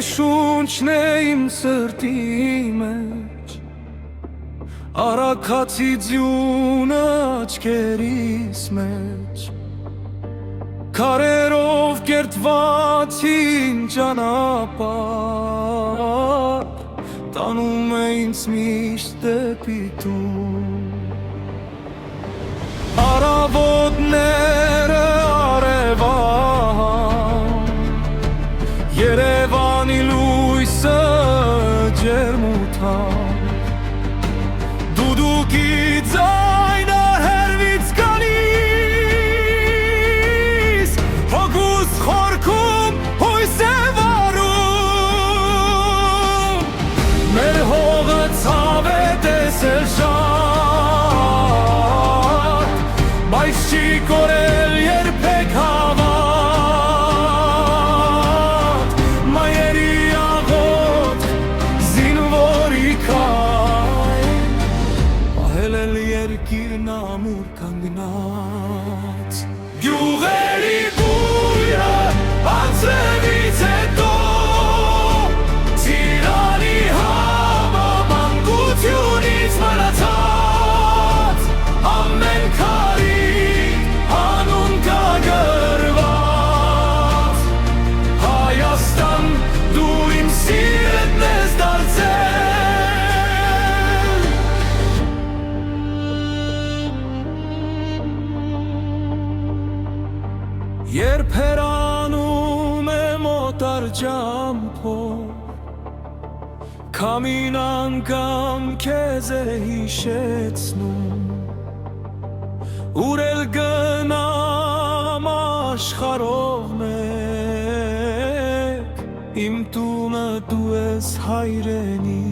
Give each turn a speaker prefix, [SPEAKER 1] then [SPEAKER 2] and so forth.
[SPEAKER 1] շունչն է իմ սրտի մեջ, Արաքացի ձյունը աչքերիս մեջ, Քարերով կերտված իմ ճանապարհ, տանում է ինձ միշտ դեպի տուն։ Առավոտները արևան, Երևանի լույսը ջերմութան, Դուդուկի ձայնը հեռվից գալիս, Հոգուս խորքում հույս է վարում, Մեր հողը ցավ է տեսել շատ, Բայց չի կորել երբեք հավատ, Մայերի աղոտ, զինվորի քայլ, Պահել էլ երկիրն ամուր կանգնած։ Գյուղերի բույրը անձրևից հետո, Ծիրանի համը մանկությունից մնացած, Ամեն քարի անուն կա գրված, Հայաստան, դու իմ սիրտն ես դարձել։ Երբ հեռանում եմ օտար ջամփով, Քամին անգամ քեզ է հիշեցնում, Ուր էլ գնամ աշխարհով մեկ, Իմ տունը դու ես հայրենի,